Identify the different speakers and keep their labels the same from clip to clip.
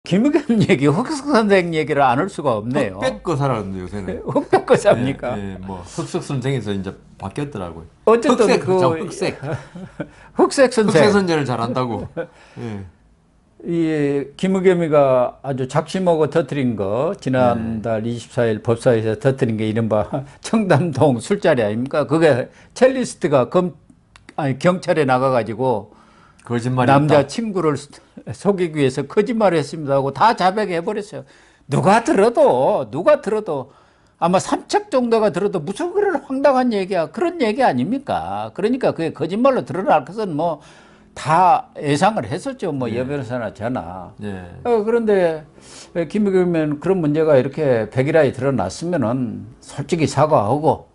Speaker 1: 김의겸 얘기, 흑석 선생 얘기를 안 할 수가 없네요.
Speaker 2: 흑백거 살았는데 요새는.
Speaker 1: 흑백거 삽니까?
Speaker 2: 예, 예, 뭐 흑석 선생에서 이제 바뀌었더라고요.
Speaker 1: 어쨌든
Speaker 2: 흑색,
Speaker 1: 그
Speaker 2: 흑색.
Speaker 1: 흑색 선생.
Speaker 2: 흑색 선전을 잘한다고. 예.
Speaker 1: 이 김의겸이가 아주 작심하고 터뜨린 거 지난달 24일 법사위에서 터뜨린 게 이른바 청담동 술자리 아닙니까? 그게 첼리스트가 경찰에 나가가지고
Speaker 2: 거짓말이
Speaker 1: 남자
Speaker 2: 있다.
Speaker 1: 친구를 속이기 위해서 거짓말을 했습니다 하고 다 자백해 버렸어요. 누가 들어도 아마 삼척 정도가 들어도 무슨 그런 황당한 얘기야. 그런 얘기 아닙니까? 그러니까 그게 거짓말로 드러날 것은 뭐 다 예상을 했었죠. 뭐 여 변호사나 저나.
Speaker 2: 예.
Speaker 1: 그런데 김의겸은 그런 문제가 이렇게 백일하에 드러났으면은 솔직히 사과하고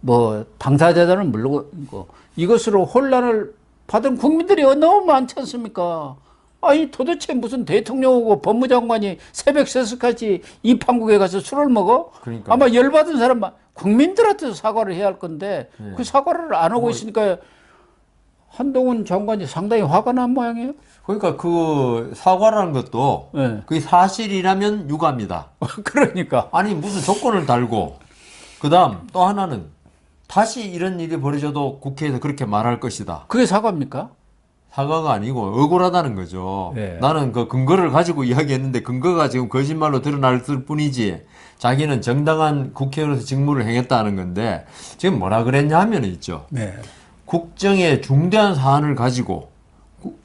Speaker 1: 뭐 당사자들은 물론이고 이것으로 혼란을 받은 국민들이 너무 많지 않습니까? 아니 도대체 무슨 대통령하고 법무장관이 새벽 3시까지 이 판국에 가서 술을 먹어?
Speaker 2: 그러니까요.
Speaker 1: 아마 열받은 사람만 국민들한테도 사과를 해야 할 건데 그 사과를 안 하고 있으니까 한동훈 장관이 상당히 화가 난 모양이에요.
Speaker 2: 그러니까 그 사과라는 것도
Speaker 1: 네.
Speaker 2: 그게 사실이라면 유감이다.
Speaker 1: 그러니까
Speaker 2: 아니 무슨 조건을 달고 그다음 또 하나는 다시 이런 일이 벌어져도 국회에서 그렇게 말할 것이다.
Speaker 1: 그게 사과입니까?
Speaker 2: 사과가 아니고 억울하다는 거죠.
Speaker 1: 네.
Speaker 2: 나는 그 근거를 가지고 이야기했는데 근거가 지금 거짓말로 드러날 뿐이지 자기는 정당한 국회의원으로서 직무를 행했다는 건데 지금 뭐라 그랬냐 하면 있죠.
Speaker 1: 네.
Speaker 2: 국정의 중대한 사안을 가지고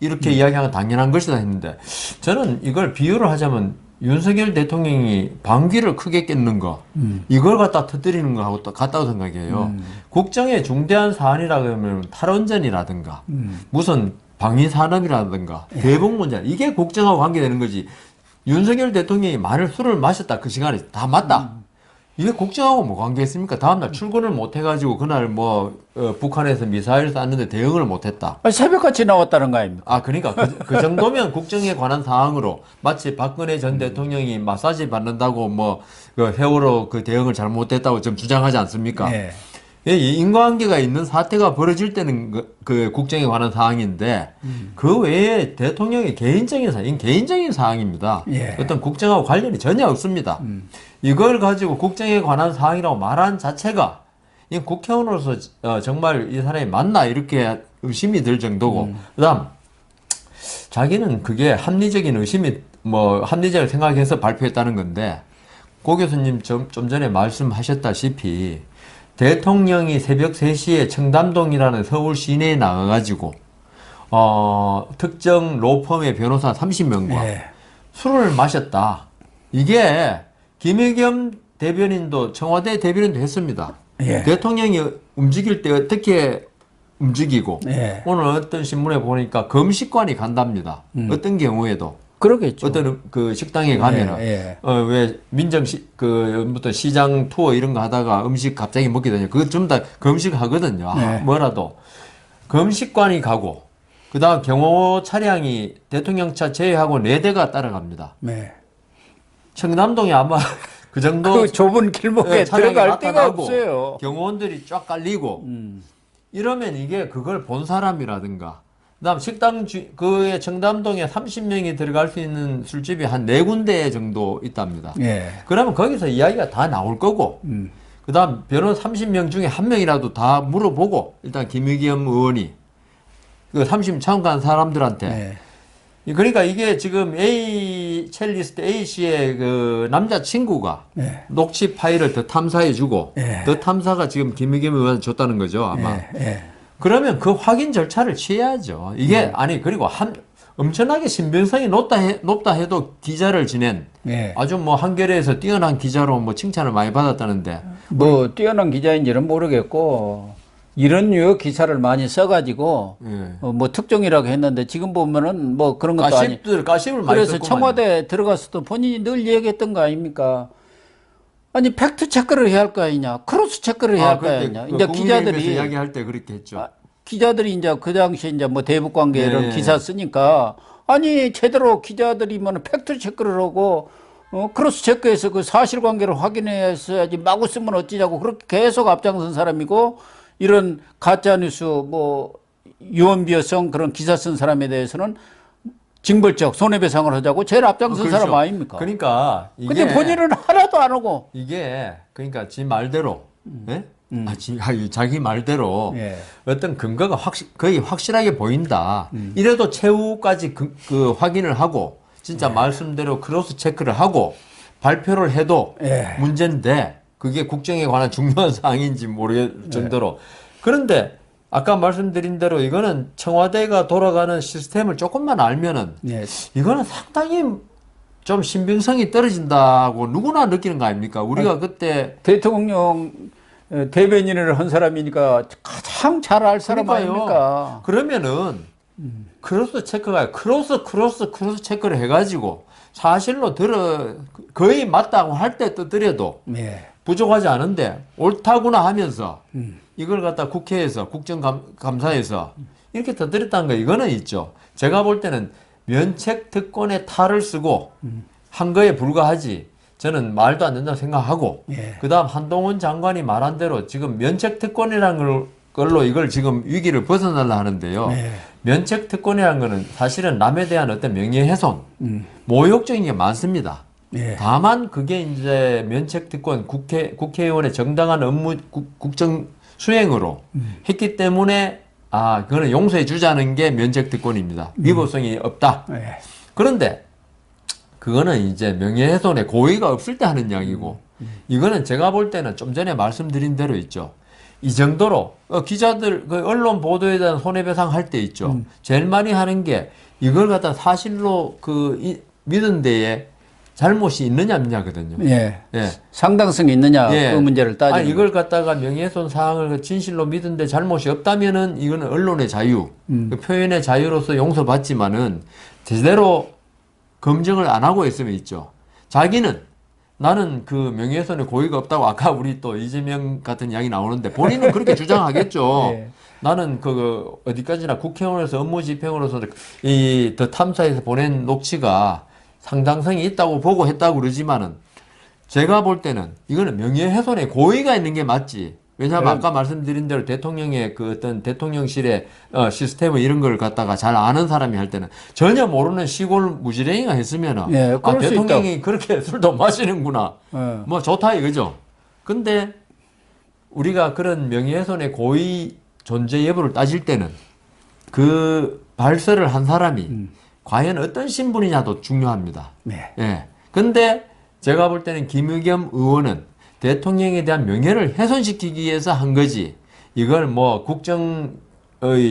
Speaker 2: 이렇게 이야기하면 당연한 것이다 했는데 저는 이걸 비유를 하자면 윤석열 대통령이 방귀를 크게 깼는 거 이걸 갖다 터뜨리는 거하고 또 같다고 생각해요. 국정의 중대한 사안이라 그러면 탈원전이라든가 무슨 방위산업이라든가 대북 문제 이게 국정하고 관계되는 거지. 윤석열 대통령이 말을 술을 마셨다 그 시간에 다 맞다. 이게 국정하고 뭐 관계있습니까? 다음날 출근을 못 해가지고 그날 뭐 북한에서 미사일 쐈는데 대응을 못했다.
Speaker 1: 새벽같이 나왔다는 거 아닙니까?
Speaker 2: 아 그러니까 그 정도면 국정에 관한 사항으로 마치 박근혜 전 대통령이 마사지 받는다고 뭐그 세월호 그 대응을 잘못했다고 좀 주장하지 않습니까?
Speaker 1: 네.
Speaker 2: 이 인과관계가 있는 사태가 벌어질 때는 그 국정에 관한 사항인데 그 외에 대통령의 개인적인 사항, 개인적인 사항입니다.
Speaker 1: 예.
Speaker 2: 어떤 국정하고 관련이 전혀 없습니다. 이걸 가지고 국정에 관한 사항이라고 말한 자체가 이 국회의원으로서 정말 이 사람이 맞나 이렇게 의심이 들 정도고 그다음 자기는 그게 합리적인 의심이 뭐 합리적을 생각해서 발표했다는 건데 고 교수님 좀 전에 말씀하셨다시피 대통령이 새벽 3시에 청담동이라는 서울 시내에 나가가지고 특정 로펌의 변호사 30명과
Speaker 1: 네.
Speaker 2: 술을 마셨다. 이게 김의겸 대변인도 청와대 대변인도 했습니다.
Speaker 1: 예.
Speaker 2: 대통령이 움직일 때 어떻게 움직이고
Speaker 1: 예.
Speaker 2: 오늘 어떤 신문에 보니까 검식관이 간답니다. 어떤 경우에도
Speaker 1: 그러겠죠.
Speaker 2: 어떤 그 식당에 가면은
Speaker 1: 예.
Speaker 2: 왜 무슨 시장 투어 이런 거 하다가 음식 갑자기 먹게 되냐 그거 전부 다 검식하거든요.
Speaker 1: 네.
Speaker 2: 뭐라도 검식관이 가고 그다음 경호 차량이 대통령 차 제외하고 4대가 따라갑니다.
Speaker 1: 네.
Speaker 2: 청남동에 아마 그 정도
Speaker 1: 그 좁은 길목에
Speaker 2: 차량이
Speaker 1: 들어갈 데가
Speaker 2: 나타나고
Speaker 1: 없어요.
Speaker 2: 경호원들이 쫙 깔리고 이러면 이게 그걸 본 사람이라든가 그다음 식당 그의 청담동에 30명이 들어갈 수 있는 술집이 한 4군데 정도 있답니다.
Speaker 1: 예.
Speaker 2: 그러면 거기서 이야기가 다 나올 거고 그다음 변호사 30명 중에 한 명이라도 다 물어보고 일단 김의겸 의원이 그 30명 참가한 사람들한테
Speaker 1: 네.
Speaker 2: 그러니까 이게 지금 첼리스트 A 씨의 그 남자친구가
Speaker 1: 네.
Speaker 2: 녹취 파일을 더 탐사해주고
Speaker 1: 네.
Speaker 2: 더 탐사가 지금 김의겸 의원한테 줬다는 거죠 아마.
Speaker 1: 예.
Speaker 2: 그러면 그 확인 절차를 취해야죠. 이게 아니 그리고 엄청나게 신빙성이 높다 해도 기자를 지낸
Speaker 1: 예.
Speaker 2: 아주 뭐 한겨레에서 뛰어난 기자로 뭐 칭찬을 많이 받았다는데
Speaker 1: 뭐 뛰어난 기자인지는 모르겠고 이런 류의 기사를 많이 써가지고 뭐 특종이라고 했는데 지금 보면은 뭐 그런 것도 아니.
Speaker 2: 가십을 많이
Speaker 1: 그래서
Speaker 2: 썼구만요.
Speaker 1: 청와대 들어갔어도 본인이 늘 얘기했던 거 아닙니까? 아니 팩트 체크를 해야 할 거 아니냐, 크로스 체크를 해야 할 거 아니냐. 이제 기자들이
Speaker 2: 이야기할 때 그렇게 했죠.
Speaker 1: 기자들이 이제 그 당시에 이제 뭐 대북 관계 이런
Speaker 2: 네.
Speaker 1: 기사 쓰니까 아니 제대로 기자들이면 팩트 체크를 하고 크로스 체크해서 그 사실관계를 확인했어야지 마구 쓰면 어찌냐고 그렇게 계속 앞장선 사람이고 이런 가짜 뉴스 뭐 유언비어성 그런 기사 쓴 사람에 대해서는 징벌적 손해배상을 하자고 제일 앞장선
Speaker 2: 그렇죠.
Speaker 1: 사람 아닙니까?
Speaker 2: 그러니까 이게
Speaker 1: 근데 본인은 하나도 안 하고.
Speaker 2: 이게 그러니까 지 말대로 예? 자기 말대로
Speaker 1: 예.
Speaker 2: 어떤 근거가 거의 확실하게 보인다. 이래도 최후까지 그 확인을 하고 진짜 말씀대로 크로스 체크를 하고 발표를 해도
Speaker 1: 예.
Speaker 2: 문제인데 그게 국정에 관한 중요한 사항인지 모르겠을 정도로. 그런데 아까 말씀드린 대로 이거는 청와대가 돌아가는 시스템을 조금만 알면은
Speaker 1: 예.
Speaker 2: 이거는 상당히 좀 신빙성이 떨어진다고 누구나 느끼는 거 아닙니까? 우리가 그때
Speaker 1: 대통령 대변인을 한 사람이니까 가장 잘 알 사람
Speaker 2: 그러니까요.
Speaker 1: 아닙니까?
Speaker 2: 그러면은 크로스 체크가 크로스 체크를 해가지고 사실로 거의 맞다고 할 때 떠들여도
Speaker 1: 예.
Speaker 2: 부족하지 않은데 옳다구나 하면서 이걸 갖다 국회에서 국정감사에서 이렇게 터뜨렸다는 거 이거는 있죠. 제가 볼 때는 면책특권의 탈을 쓰고 한 거에 불과하지 저는 말도 안 된다고 생각하고
Speaker 1: 예.
Speaker 2: 그다음 한동훈 장관이 말한 대로 지금 면책특권이라는 걸로 이걸 지금 위기를 벗어나려 하는데요.
Speaker 1: 예.
Speaker 2: 면책특권이라는 거는 사실은 남에 대한 어떤 명예훼손, 모욕적인 게 많습니다.
Speaker 1: 예.
Speaker 2: 다만 그게 이제 면책특권 국회의원의 정당한 업무 국정 수행으로 했기 때문에 그거는 용서해 주자는 게 면책특권입니다. 위법성이 없다.
Speaker 1: 예.
Speaker 2: 그런데 그거는 이제 명예훼손의 고의가 없을 때 하는 이야기고 이거는 제가 볼 때는 좀 전에 말씀드린 대로 있죠. 이 정도로 기자들 언론 보도에 대한 손해배상 할 때 있죠. 제일 많이 하는 게 이걸 갖다 사실로 믿은 데에 잘못이 있느냐 없느냐거든요.
Speaker 1: 예.
Speaker 2: 예.
Speaker 1: 상당성이 있느냐
Speaker 2: 예.
Speaker 1: 그 문제를 따지는
Speaker 2: 이걸 갖다가 명예훼손 사항을 진실로 믿은데 잘못이 없다면은 이거는 언론의 자유, 그 표현의 자유로서 용서받지만은 제대로 검증을 안 하고 있으면 있죠. 자기는 나는 그 명예훼손의 고의가 없다고 아까 우리 또 이재명 같은 이야기 나오는데 본인은 그렇게 주장하겠죠.
Speaker 1: 예.
Speaker 2: 나는 어디까지나 국회의원에서 업무 집행으로서 이 더 탐사에서 보낸 녹취가 상당성이 있다고 보고 했다고 그러지만은 제가 볼 때는 이거는 명예훼손의 고의가 있는 게 맞지. 왜냐하면 아까 말씀드린 대로 대통령의 그 어떤 대통령실의 시스템을 이런 걸 갖다가 잘 아는 사람이 할 때는 전혀 모르는 시골 무지랭이가 했으면은
Speaker 1: 예, 그럴 수
Speaker 2: 대통령이 그렇게 술도 마시는구나.
Speaker 1: 예.
Speaker 2: 뭐 좋다 이거죠. 근데 우리가 그런 명예훼손의 고의 존재 여부를 따질 때는 그 발설을 한 사람이 과연 어떤 신분이냐도 중요합니다.
Speaker 1: 네.
Speaker 2: 예. 근데 제가 볼 때는 김의겸 의원은 대통령에 대한 명예를 훼손시키기 위해서 한 거지. 이걸 뭐 국정의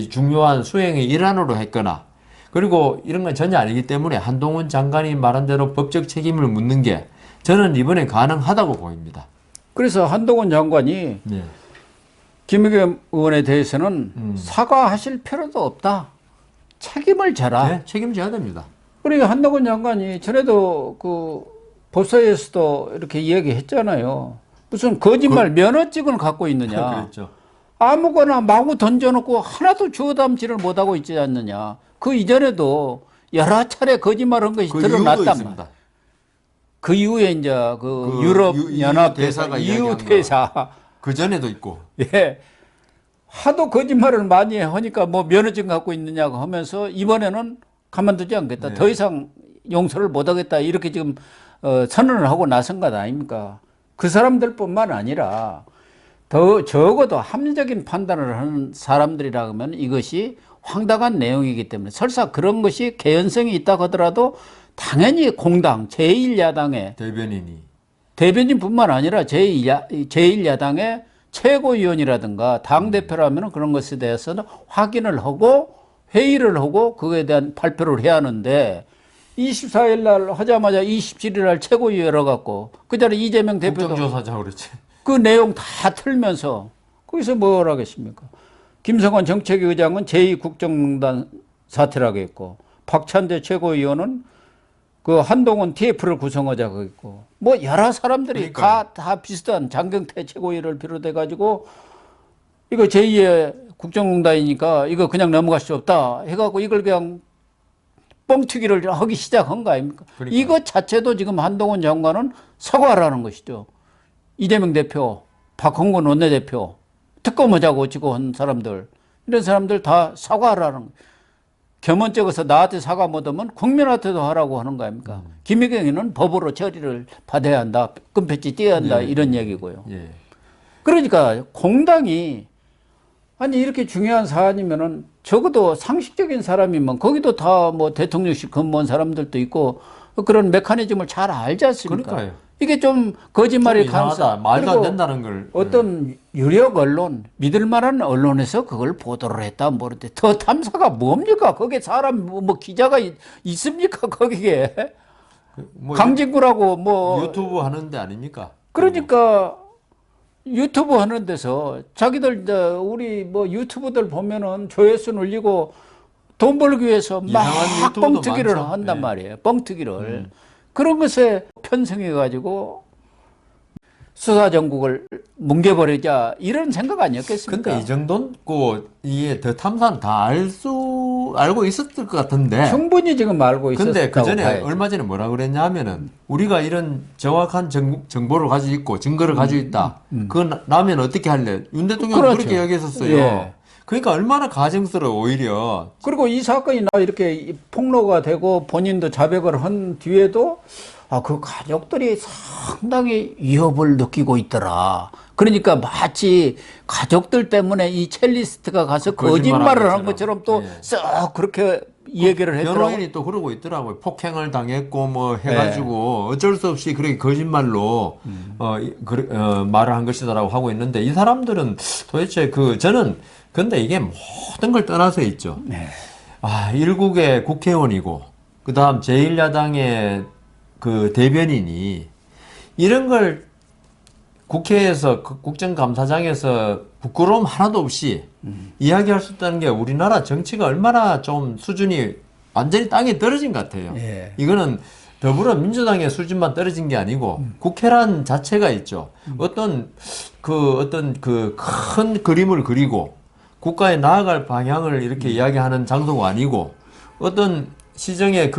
Speaker 2: 중요한 수행의 일환으로 했거나 그리고 이런 건 전혀 아니기 때문에 한동훈 장관이 말한 대로 법적 책임을 묻는 게 저는 이번에 가능하다고 보입니다.
Speaker 1: 그래서 한동훈 장관이
Speaker 2: 네.
Speaker 1: 김의겸 의원에 대해서는 사과하실 필요도 없다. 책임을 져라.
Speaker 2: 네, 책임져야 됩니다.
Speaker 1: 그러니까 한동훈 장관이 전에도 그 법사위에서도 이렇게 이야기했잖아요. 무슨 거짓말 면허증을 갖고 있느냐.
Speaker 2: 그렇죠.
Speaker 1: 아무거나 마구 던져놓고 하나도 주워 담지를 못하고 있지 않느냐. 그 이전에도 여러 차례 거짓말한 것이
Speaker 2: 그 이유도
Speaker 1: 드러났단
Speaker 2: 있습니다.
Speaker 1: 말이야. 그 이후에 이제 그 유럽
Speaker 2: EU
Speaker 1: 연합
Speaker 2: 대사가
Speaker 1: EU
Speaker 2: 이야기한
Speaker 1: 대사
Speaker 2: 그 전에도 있고.
Speaker 1: 예. 하도 거짓말을 많이 하니까 뭐 면허증 갖고 있느냐고 하면서 이번에는 가만두지 않겠다.
Speaker 2: 네.
Speaker 1: 더 이상 용서를 못하겠다. 이렇게 지금 선언을 하고 나선 것 아닙니까? 그 사람들뿐만 아니라 더 적어도 합리적인 판단을 하는 사람들이라 하면 이것이 황당한 내용이기 때문에 설사 그런 것이 개연성이 있다고 하더라도 당연히 공당 제1야당의 대변인뿐만 아니라 제1야당의 최고위원이라든가 당대표라면 그런 것에 대해서는 확인을 하고 회의를 하고 그거에 대한 발표를 해야 하는데 24일 날 하자마자 27일 날 최고위 열어갖고 그 전에 이재명 대표도
Speaker 2: 국정조사자 그렇지.
Speaker 1: 그 내용 다 틀면서 거기서 뭘 하겠습니까? 김성환 정책위 의장은 제2국정농단 사퇴라고 했고 박찬대 최고위원은 그 한동훈 TF를 구성하자고 했고 뭐 여러 사람들이 다 비슷한 장경태 최고위를 비롯해 가지고 이거 제2의 국정농단이니까 이거 그냥 넘어갈 수 없다 해갖고 이걸 그냥 뻥튀기를 하기 시작한 거 아닙니까?
Speaker 2: 그러니까요.
Speaker 1: 이것 자체도 지금 한동훈 장관은 사과하라는 것이죠. 이재명 대표, 박홍근 원내대표, 특검하자고 지고 한 사람들, 이런 사람들 다 사과하라는 거예요. 겸원 적어서 나한테 사과 못하면 국민한테도 하라고 하는 거 아닙니까? 김혜경이는 법으로 처리를 받아야 한다. 금패치 띄어야 한다.
Speaker 2: 예.
Speaker 1: 이런 얘기고요.
Speaker 2: 예.
Speaker 1: 그러니까 공당이 아니 이렇게 중요한 사안이면은 적어도 상식적인 사람이면 거기도 다 뭐 대통령실 근무한 사람들도 있고 그런 메커니즘을 잘 알지 않습니까?
Speaker 2: 그러니까요.
Speaker 1: 이게 좀 거짓말이
Speaker 2: 좀 이상하다.
Speaker 1: 가능성.
Speaker 2: 말도 안
Speaker 1: 그리고
Speaker 2: 된다는 걸.
Speaker 1: 어떤 유력 언론, 믿을 만한 언론에서 그걸 보도를 했다 모르는데 더 탐사가 뭡니까? 거기에 사람 뭐 기자가 있습니까? 거기에
Speaker 2: 뭐
Speaker 1: 강진구라고 뭐
Speaker 2: 유튜브 하는 데 아닙니까?
Speaker 1: 그러니까 유튜브 하는 데서 자기들 우리 뭐 유튜브들 보면은 조회수 늘리고 돈 벌기 위해서 막
Speaker 2: 이상한 유튜브도
Speaker 1: 뻥튀기를
Speaker 2: 많죠.
Speaker 1: 한단
Speaker 2: 예.
Speaker 1: 말이에요. 뻥튀기를. 그런 것에 편승해 가지고 수사 전국을 뭉개버리자 이런 생각 아니었겠습니까?
Speaker 2: 근데 이 정도고 이게 더 탐사는 다 알고 있었을 것 같은데.
Speaker 1: 충분히 지금 알고 있었다고
Speaker 2: 근데 그 전에
Speaker 1: 봐야죠.
Speaker 2: 얼마 전에 뭐라 그랬냐 하면은 우리가 이런 정확한 정보를 가지고 있고 증거를 가지고 있다. 그거 나면 어떻게 할래? 윤 대통령은
Speaker 1: 그렇죠.
Speaker 2: 그렇게 이야기했었어요.
Speaker 1: 예.
Speaker 2: 그러니까 얼마나 가증스러워 오히려.
Speaker 1: 그리고 이 사건이 이렇게 폭로가 되고 본인도 자백을 한 뒤에도 그 가족들이 상당히 위협을 느끼고 있더라. 그러니까 마치 가족들 때문에 이 첼리스트가 가서 거짓말을 한 것처럼 또 썩 그렇게 얘기를 했더라고.
Speaker 2: 변호인이 또 그러고 있더라고요. 폭행을 당했고 뭐 해가지고 어쩔 수 없이 그렇게 거짓말로 말을 한 것이다라고 하고 있는데 이 사람들은 도대체 저는 근데 이게 모든 걸 떠나서 있죠.
Speaker 1: 네.
Speaker 2: 일국의 국회의원이고 그다음 제1야당의 그 대변인이 이런 걸 국회에서 국정감사장에서 부끄러움 하나도 없이 이야기할 수 있다는 게 우리나라 정치가 얼마나 좀 수준이 완전히 땅에 떨어진 것 같아요.
Speaker 1: 예.
Speaker 2: 이거는 더불어민주당의 수준만 떨어진 게 아니고 국회란 자체가 있죠. 어떤 큰 그림을 그리고 국가에 나아갈 방향을 이렇게 이야기하는 장소가 아니고 어떤 시정의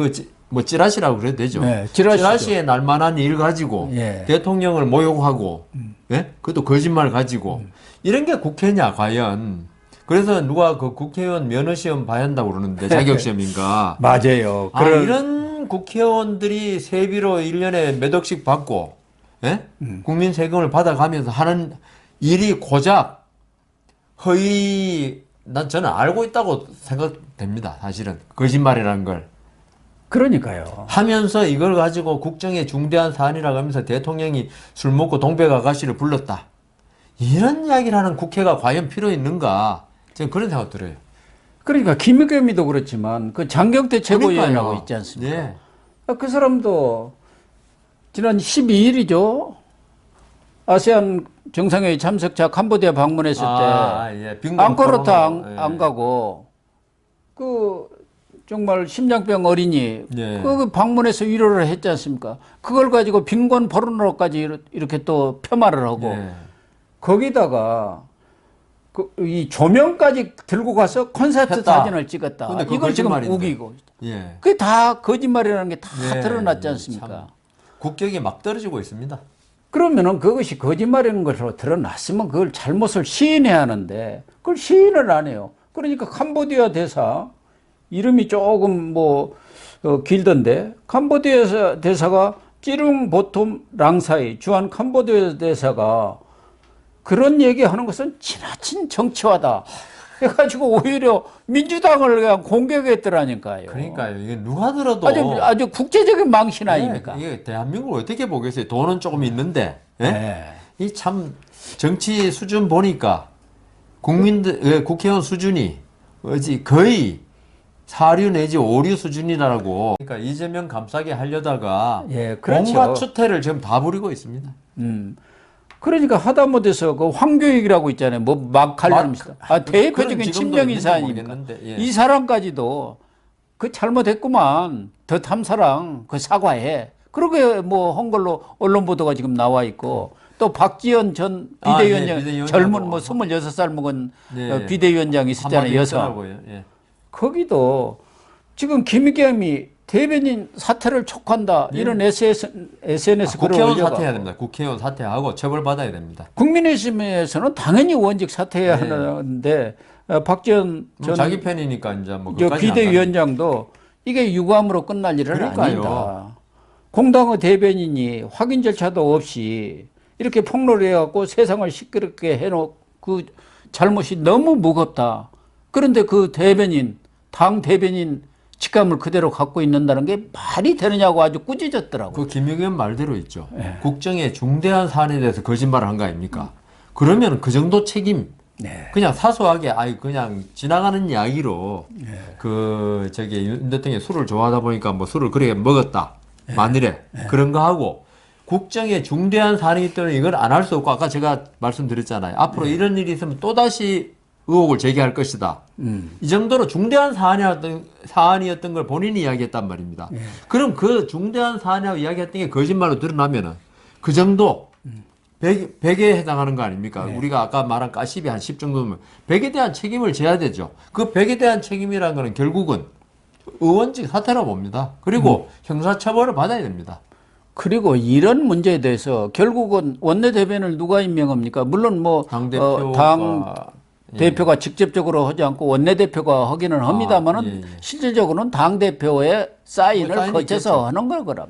Speaker 2: 뭐 찌라시라고 그래도 되죠.
Speaker 1: 네, 찌라시에
Speaker 2: 날만한 일 가지고
Speaker 1: 예.
Speaker 2: 대통령을 모욕하고, 예? 그것도 거짓말 가지고 이런 게 국회냐 과연? 그래서 누가 그 국회의원 면허시험 봐야 한다고 그러는데 자격시험인가?
Speaker 1: 맞아요.
Speaker 2: 이런 국회의원들이 세비로 1년에 몇 억씩 받고, 예? 국민 세금을 받아가면서 하는 일이 고작 저는 알고 있다고 생각됩니다. 사실은 거짓말이라는 걸.
Speaker 1: 그러니까요.
Speaker 2: 하면서 이걸 가지고 국정의 중대한 사안이라고 하면서 대통령이 술 먹고 동백 아가씨를 불렀다. 이런 이야기를 하는 국회가 과연 필요 있는가? 저는 그런 생각 들어요.
Speaker 1: 그러니까 김의겸이도 그렇지만 그 장경태 최고위원이라고 있지 않습니까?
Speaker 2: 네.
Speaker 1: 그 사람도 지난 12일이죠. 아세안 정상회의 참석자 캄보디아 방문했을 때 앙코르트 안 가고 정말 심장병 어린이 그 방문해서 위로를 했지 않습니까? 그걸 가지고 빈곤 포르노까지 이렇게 또 폄하를 하고 거기다가 이 조명까지 들고 가서 콘서트 사진을 찍었다. 이걸 지금 우기고 그게 다 거짓말이라는 게 다 드러났지 않습니까?
Speaker 2: 국격이 막 떨어지고 있습니다.
Speaker 1: 그러면은 그것이 거짓말이라는 것으로 드러났으면 그걸 잘못을 시인해야 하는데 그걸 시인을 안 해요. 그러니까 캄보디아 대사 이름이 조금 길던데 캄보디아 대사가 찌룽 보톰 랑사이 주한 캄보디아 대사가 그런 얘기하는 것은 지나친 정치화다 해가지고 오히려 민주당을 그냥 공격했더라니까요.
Speaker 2: 그러니까요. 이게 누가 들어도
Speaker 1: 아주 국제적인 망신 아닙니까?
Speaker 2: 이게 대한민국을 어떻게 보겠어요? 돈은 조금 있는데
Speaker 1: 네.
Speaker 2: 이 참 정치 수준 보니까 국회의원 수준이 거의 사류 내지 오류 수준이라고. 그러니까 이재명 감싸게 하려다가
Speaker 1: 그렇죠.
Speaker 2: 온갖 추태를 지금 다 부리고 있습니다.
Speaker 1: 그러니까 하다못해서 그 황교익이라고 있잖아요. 막 하려면서 대표적인 친명 인사 아닙니까? 이 사람까지도 그 잘못했구만. 더 탐사랑 그 사과해. 그러게 한 걸로 언론 보도가 지금 나와 있고 또 박지원 전 비대위원장 젊은 26살 먹은 비대위원장 있었잖아요. 여성. 거기도 지금 김의겸이 대변인 사퇴를 촉구한다. 이런 SNS 글을
Speaker 2: 국회의원
Speaker 1: 올려가.
Speaker 2: 사퇴해야 됩니다. 국회의원 사퇴하고 처벌받아야 됩니다.
Speaker 1: 국민의힘에서는 당연히 원직 사퇴해야 하는데 박지원 전
Speaker 2: 자기 편이니까 이제 뭐
Speaker 1: 저
Speaker 2: 그까지는 안
Speaker 1: 비대위원장도 이게 유감으로 끝날 일은
Speaker 2: 그러니까요.
Speaker 1: 아니다. 공당의 대변인이 확인 절차도 없이 이렇게 폭로를 해갖고 세상을 시끄럽게 해놓고 그 잘못이 너무 무겁다. 그런데 그 대변인, 당 대변인 직감을 그대로 갖고 있는다는 게 말이 되느냐고 아주 꾸짖었더라고요.
Speaker 2: 그 김영현 말대로 있죠. 국정의 중대한 사안에 대해서 거짓말을 한 거 아닙니까? 그러면 그 정도 책임 그냥 사소하게 그냥 지나가는 이야기로 윤 대통령이 술을 좋아하다 보니까 뭐 술을 그렇게 먹었다. 만일에 그런 거 하고 국정에 중대한 사안이기 때문에 이걸 안 할 수 없고 아까 제가 말씀드렸잖아요. 앞으로 이런 일이 있으면 또다시 의혹을 제기할 것이다. 이 정도로 중대한 사안이었던 걸 본인이 이야기했단 말입니다. 그럼 그 중대한 사안이라고 이야기했던 게 거짓말로 드러나면은 그 정도 100에 해당하는 거 아닙니까? 우리가 아까 말한 가십이 한 10 정도면 100에 대한 책임을 져야 되죠. 그 100에 대한 책임이라는 거는 결국은 의원직 사퇴라고 봅니다. 그리고 형사처벌을 받아야 됩니다.
Speaker 1: 그리고 이런 문제에 대해서 결국은 원내대변을 누가 임명합니까? 물론 뭐 대표가 직접적으로 하지 않고 원내대표가 하기는 합니다만은 실질적으로는 당대표의 사인을 거쳐서 하는 거거든.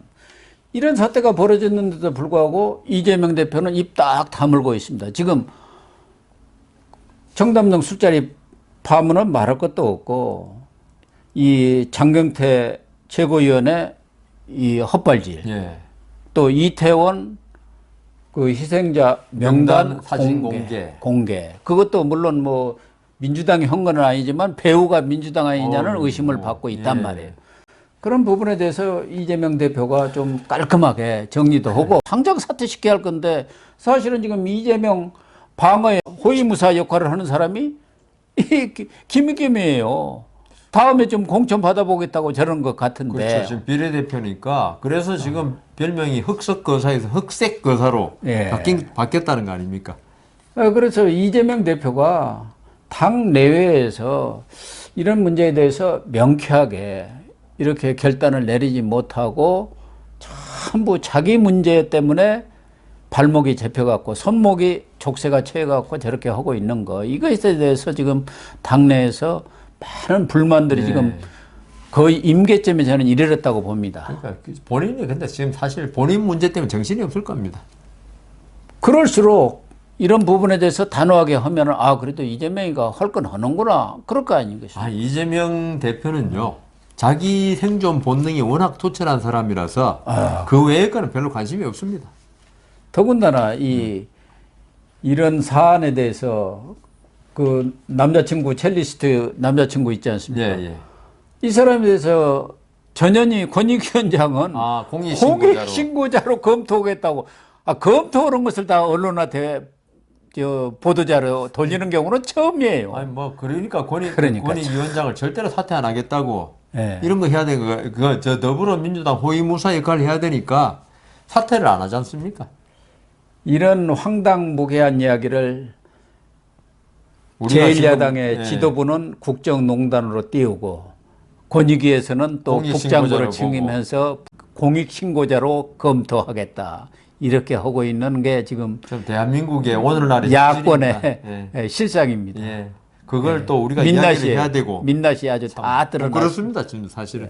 Speaker 1: 이런 사태가 벌어졌는데도 불구하고 이재명 대표는 입 딱 다물고 있습니다. 지금 정담동 술자리 파문은 말할 것도 없고 이 장경태 최고위원의 이 헛발질 또 이태원 그 희생자 명단
Speaker 2: 사진
Speaker 1: 공개. 그것도 물론 뭐 민주당이 한 건 아니지만 배우가 민주당 아니냐는 의심을 받고 있단 말이에요. 그런 부분에 대해서 이재명 대표가 좀 깔끔하게 정리도 하고 당장 사퇴시켜야 할 건데 사실은 지금 이재명 방어의 호위무사 역할을 하는 사람이 김의겸이에요. 다음에 좀 공천 받아보겠다고 저런 것 같은데.
Speaker 2: 그렇죠. 지금 비례대표니까 그래서 지금 별명이 흑석거사에서 흑색거사로 바뀌었다는 거 아닙니까?
Speaker 1: 그래서 이재명 대표가 당 내외에서 이런 문제에 대해서 명쾌하게 이렇게 결단을 내리지 못하고 전부 자기 문제 때문에 발목이 잡혀갖고 손목이 족쇄가 채여갖고 저렇게 하고 있는 거. 이것에 대해서 지금 당내에서 많은 불만들이 지금 거의 임계점에 저는 이르렀다고 봅니다.
Speaker 2: 그러니까 본인이 근데 지금 사실 본인 문제 때문에 정신이 없을 겁니다.
Speaker 1: 그럴수록 이런 부분에 대해서 단호하게 하면은 그래도 이재명이가 할 건 하는구나. 그럴 거 아니겠어요.
Speaker 2: 이재명 대표는요. 자기 생존 본능이 워낙 투철한 사람이라서 그 외의 거는 별로 관심이 없습니다.
Speaker 1: 더군다나 이런 사안에 대해서 그 남자친구 첼리스트 남자친구 있지 않습니까? 이 사람에 대해서 전현희 권익위원장은 공익신고자로 검토하겠다고 검토하는 것을 다 언론한테 보도자료 돌리는 경우는 처음이에요.
Speaker 2: 그러니까 권익위원장을 절대로 사퇴 안 하겠다고 이런 거 해야 되는 거 저 더불어민주당 호위무사 역할을 해야 되니까 사퇴를 안 하지 않습니까?
Speaker 1: 이런 황당무계한 이야기를 제1야당의 지도부는 국정농단으로 띄우고 권익위에서는 또 국장부를 책임하면서 공익신고자로 검토하겠다. 이렇게 하고 있는 게 지금
Speaker 2: 대한민국의 오늘날의
Speaker 1: 야권의 실상입니다.
Speaker 2: 그걸 또 우리가 이야기를 해야 되고
Speaker 1: 민낯이 아주 다 드러났습니다.
Speaker 2: 그렇습니다. 지금 사실은.